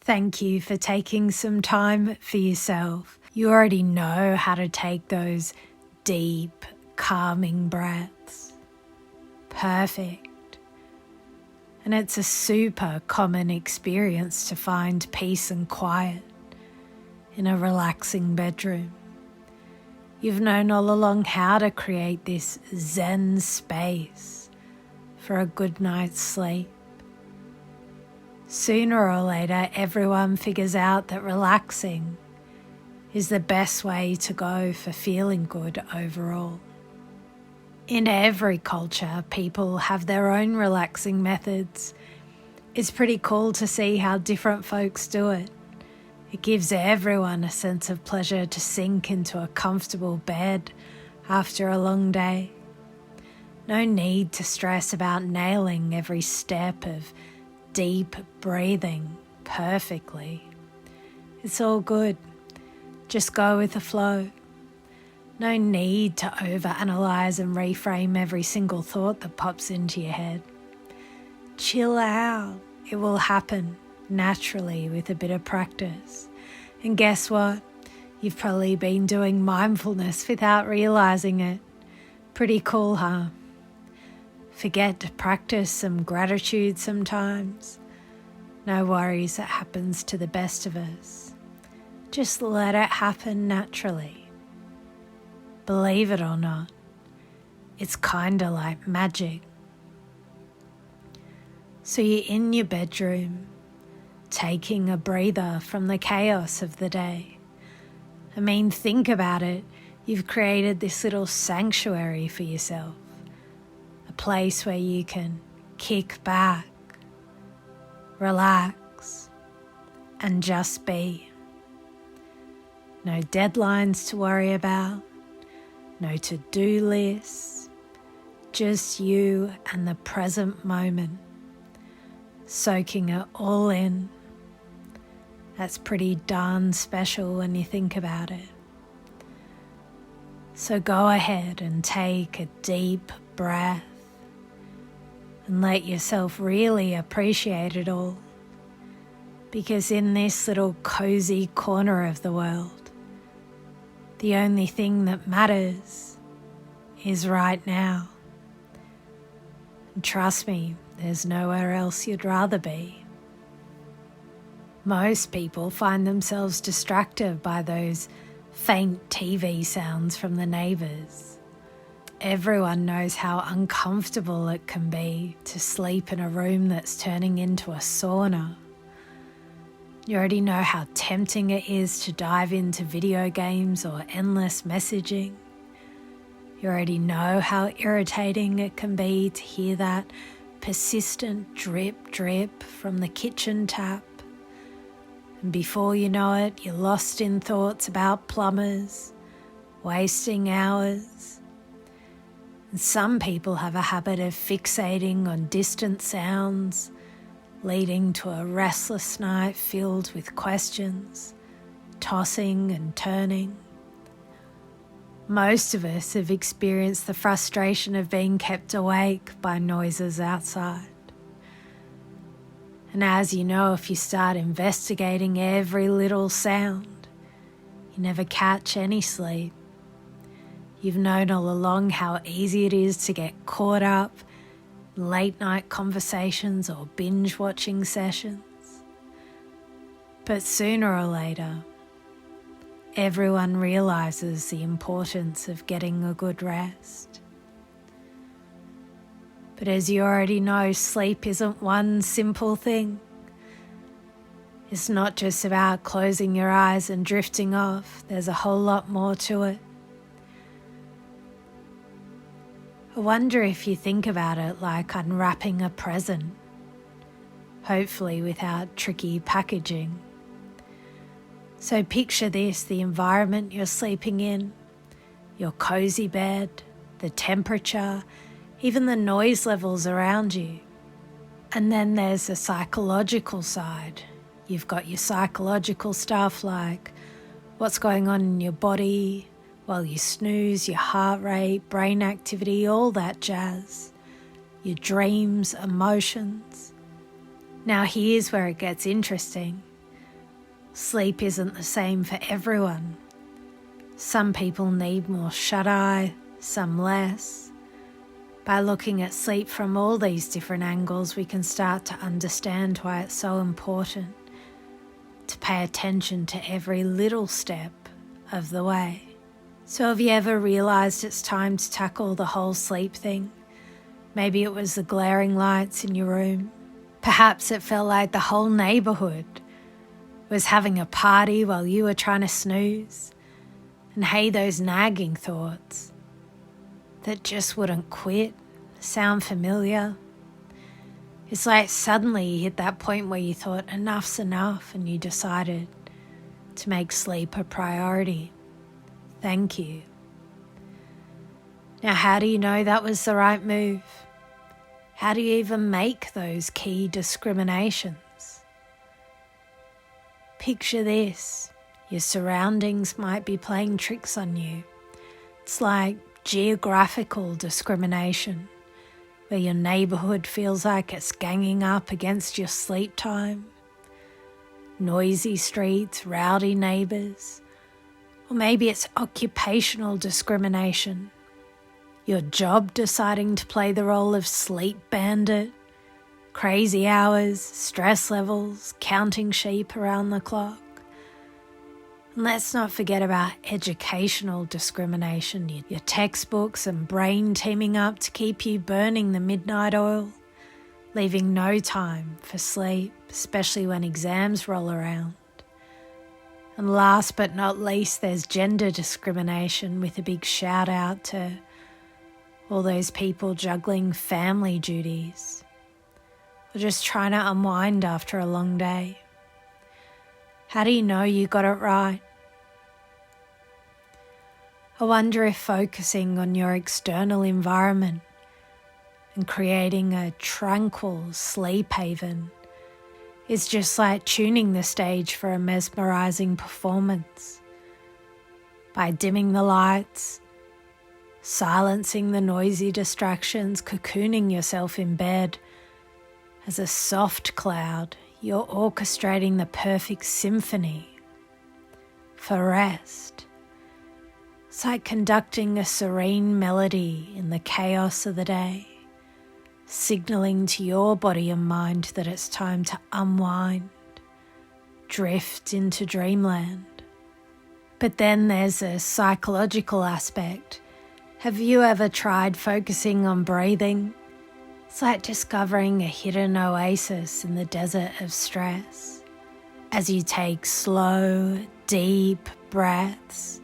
Thank you for taking some time for yourself. You already know how to take those deep, calming breaths. Perfect. And it's a super common experience to find peace and quiet in a relaxing bedroom. You've known all along how to create this Zen space for a good night's sleep. Sooner or later, everyone figures out that relaxing is the best way to go for feeling good overall. In every culture, people have their own relaxing methods. It's pretty cool to see how different folks do it. It gives everyone a sense of pleasure to sink into a comfortable bed after a long day. No need to stress about nailing every step of deep breathing perfectly. It's all good. Just go with the flow. No need to overanalyze and reframe every single thought that pops into your head. Chill out. It will happen naturally with a bit of practice. And guess what? You've probably been doing mindfulness without realizing it. Pretty cool, huh? Forget to practice some gratitude sometimes. No worries, it happens to the best of us. Just let it happen naturally. Believe it or not, it's kinda like magic. So you're in your bedroom, taking a breather from the chaos of the day. I mean, think about it. You've created this little sanctuary for yourself. A place where you can kick back, relax, and just be. No deadlines to worry about, no to-do lists, just you and the present moment, soaking it all in. That's pretty darn special when you think about it. So go ahead and take a deep breath and let yourself really appreciate it all. Because in this little cozy corner of the world, the only thing that matters is right now. And trust me, there's nowhere else you'd rather be. Most people find themselves distracted by those faint TV sounds from the neighbours. Everyone knows how uncomfortable it can be to sleep in a room that's turning into a sauna. You already know how tempting it is to dive into video games or endless messaging. You already know how irritating it can be to hear that persistent drip drip from the kitchen tap. And before you know it, you're lost in thoughts about plumbers, wasting hours. And some people have a habit of fixating on distant sounds, leading to a restless night filled with questions, tossing and turning. Most of us have experienced the frustration of being kept awake by noises outside. And as you know, if you start investigating every little sound, you never catch any sleep. You've known all along how easy it is to get caught up in late night conversations or binge watching sessions. But sooner or later, everyone realizes the importance of getting a good rest. But as you already know, sleep isn't one simple thing. It's not just about closing your eyes and drifting off. There's a whole lot more to it. I wonder if you think about it like unwrapping a present, hopefully without tricky packaging. So picture this, the environment you're sleeping in, your cozy bed, the temperature, even the noise levels around you. And then there's the psychological side. You've got your psychological stuff like what's going on in your body while you snooze, your heart rate, brain activity, all that jazz. Your dreams, emotions. Now here's where it gets interesting. Sleep isn't the same for everyone. Some people need more shut-eye, some less. By looking at sleep from all these different angles, we can start to understand why it's so important to pay attention to every little step of the way. So have you ever realized it's time to tackle the whole sleep thing? Maybe it was the glaring lights in your room. Perhaps it felt like the whole neighborhood was having a party while you were trying to snooze. And hey, those nagging thoughts that just wouldn't quit sound familiar? It's like suddenly you hit that point where you thought enough's enough and you decided to make sleep a priority. Thank you. Now, how do you know that was the right move? How do you even make those key discriminations? Picture this. Your surroundings might be playing tricks on you. It's like geographical discrimination, where your neighborhood feels like it's ganging up against your sleep time. Noisy streets, rowdy neighbors. Or maybe it's occupational discrimination. Your job deciding to play the role of sleep bandit. Crazy hours, stress levels, counting sheep around the clock. And let's not forget about educational discrimination, your textbooks and brain teaming up to keep you burning the midnight oil, leaving no time for sleep, especially when exams roll around. And last but not least, there's gender discrimination, with a big shout out to all those people juggling family duties or just trying to unwind after a long day. How do you know you got it right? I wonder if focusing on your external environment and creating a tranquil sleep haven is just like tuning the stage for a mesmerizing performance. By dimming the lights, silencing the noisy distractions, cocooning yourself in bed as a soft cloud, you're orchestrating the perfect symphony for rest. It's like conducting a serene melody in the chaos of the day, signaling to your body and mind that it's time to unwind, drift into dreamland. But then there's a psychological aspect. Have you ever tried focusing on breathing? It's like discovering a hidden oasis in the desert of stress. As you take slow, deep breaths,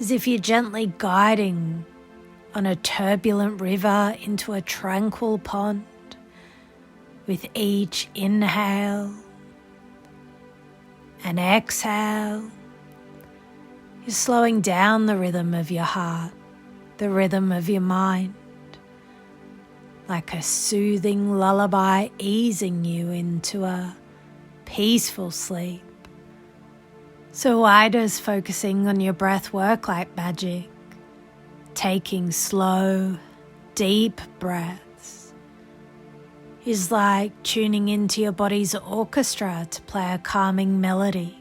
as if you're gently guiding on a turbulent river into a tranquil pond. With each inhale and exhale, you're slowing down the rhythm of your heart, the rhythm of your mind, like a soothing lullaby easing you into a peaceful sleep. So why does focusing on your breath work like magic? Taking slow, deep breaths is like tuning into your body's orchestra to play a calming melody,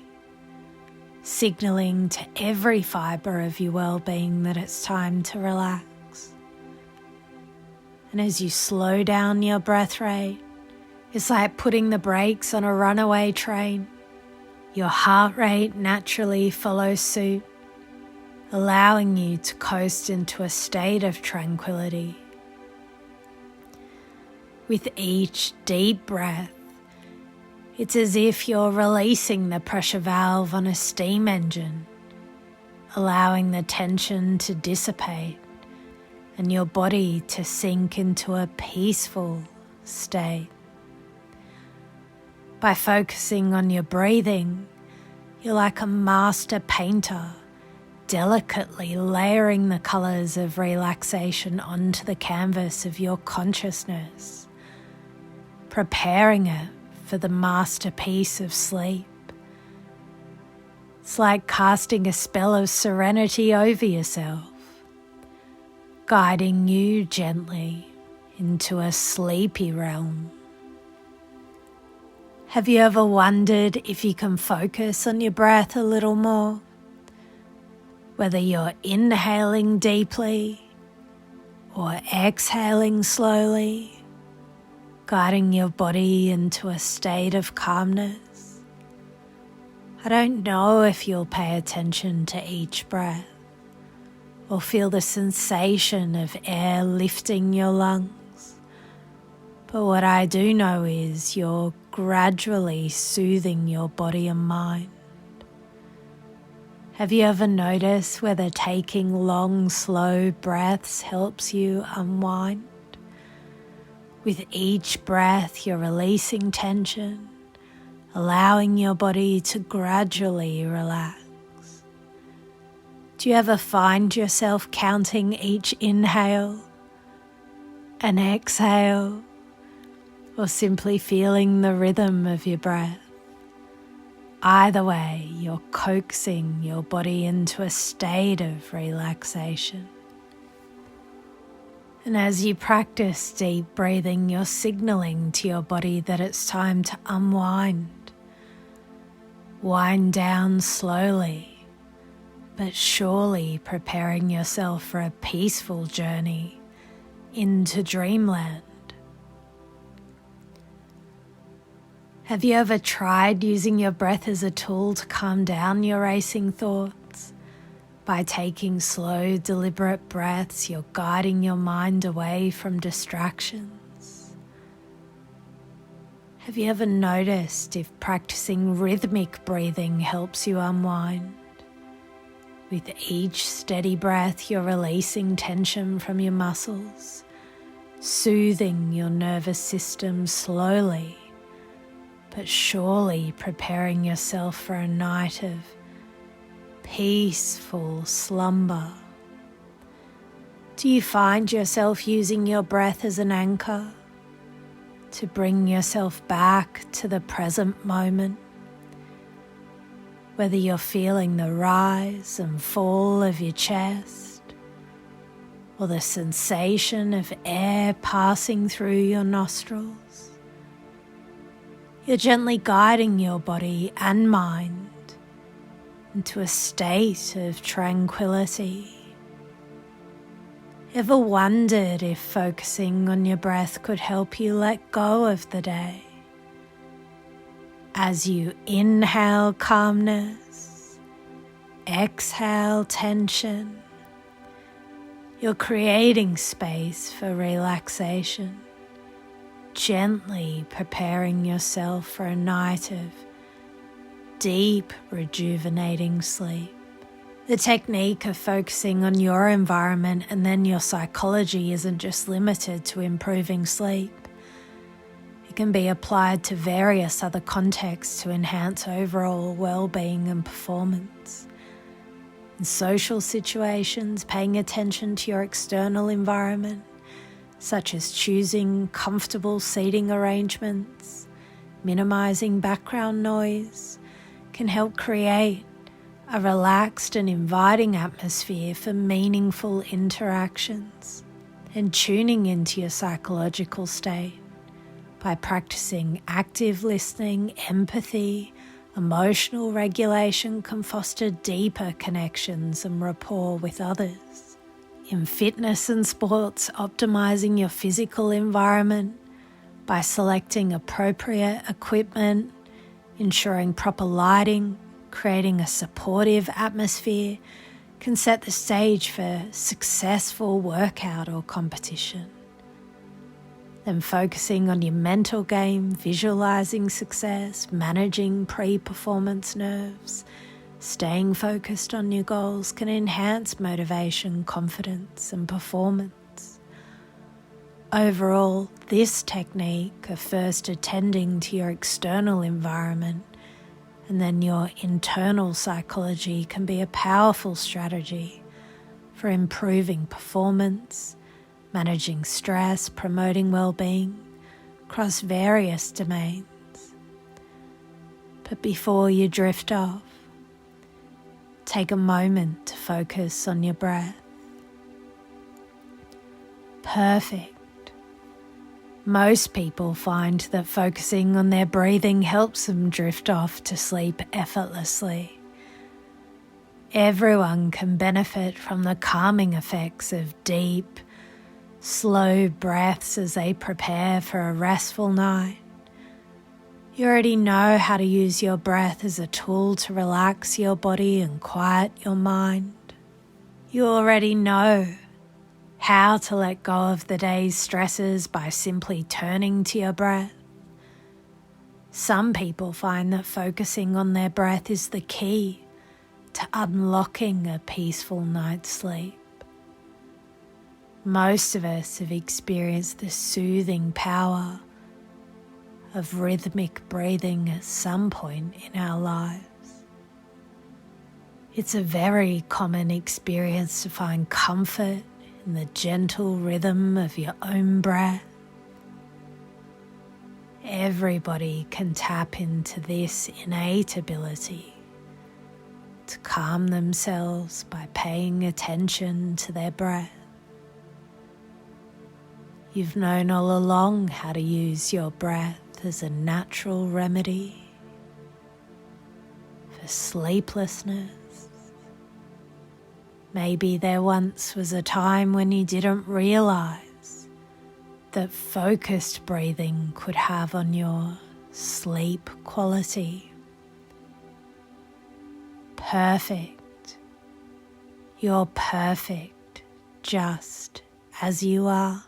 signaling to every fibre of your well-being that it's time to relax. And as you slow down your breath rate, it's like putting the brakes on a runaway train. Your heart rate naturally follows suit, allowing you to coast into a state of tranquility. With each deep breath, it's as if you're releasing the pressure valve on a steam engine, allowing the tension to dissipate and your body to sink into a peaceful state. By focusing on your breathing, you're like a master painter, delicately layering the colours of relaxation onto the canvas of your consciousness, preparing it for the masterpiece of sleep. It's like casting a spell of serenity over yourself, guiding you gently into a sleepy realm. Have you ever wondered if you can focus on your breath a little more? Whether you're inhaling deeply or exhaling slowly, guiding your body into a state of calmness. I don't know if you'll pay attention to each breath or feel the sensation of air lifting your lungs, but what I do know is you're gradually soothing your body and mind. Have you ever noticed whether taking long, slow breaths helps you unwind? With each breath, you're releasing tension, allowing your body to gradually relax. Do you ever find yourself counting each inhale and exhale, or simply feeling the rhythm of your breath? Either way, you're coaxing your body into a state of relaxation. And as you practice deep breathing, you're signaling to your body that it's time to unwind. Wind down slowly, but surely preparing yourself for a peaceful journey into dreamland. Have you ever tried using your breath as a tool to calm down your racing thoughts? By taking slow, deliberate breaths, you're guiding your mind away from distractions. Have you ever noticed if practicing rhythmic breathing helps you unwind? With each steady breath, you're releasing tension from your muscles, soothing your nervous system slowly, but surely preparing yourself for a night of peaceful slumber. Do you find yourself using your breath as an anchor to bring yourself back to the present moment? Whether you're feeling the rise and fall of your chest, or the sensation of air passing through your nostrils, you're gently guiding your body and mind into a state of tranquility. Ever wondered if focusing on your breath could help you let go of the day? As you inhale calmness, exhale tension, you're creating space for relaxation, gently preparing yourself for a night of deep, rejuvenating sleep. The technique of focusing on your environment and then your psychology isn't just limited to improving sleep. It can be applied to various other contexts to enhance overall well-being and performance. In social situations, paying attention to your external environment, such as choosing comfortable seating arrangements, minimizing background noise, can help create a relaxed and inviting atmosphere for meaningful interactions. And tuning into your psychological state by practicing active listening, empathy, emotional regulation can foster deeper connections and rapport with others. In fitness and sports, optimizing your physical environment by selecting appropriate equipment, ensuring proper lighting, creating a supportive atmosphere can set the stage for successful workout or competition. Then focusing on your mental game, visualizing success, managing pre-performance nerves, staying focused on your goals can enhance motivation, confidence, and performance. Overall, this technique of first attending to your external environment and then your internal psychology can be a powerful strategy for improving performance, managing stress, promoting well-being across various domains. But before you drift off, take a moment to focus on your breath. Perfect. Most people find that focusing on their breathing helps them drift off to sleep effortlessly. Everyone can benefit from the calming effects of deep, slow breaths as they prepare for a restful night. You already know how to use your breath as a tool to relax your body and quiet your mind. You already know how to let go of the day's stresses by simply turning to your breath. Some people find that focusing on their breath is the key to unlocking a peaceful night's sleep. Most of us have experienced the soothing power of rhythmic breathing at some point in our lives. It's a very common experience to find comfort in the gentle rhythm of your own breath. Everybody can tap into this innate ability to calm themselves by paying attention to their breath. You've known all along how to use your breath as a natural remedy for sleeplessness. Maybe there once was a time when you didn't realize that focused breathing could have on your sleep quality. Perfect. You're perfect just as you are.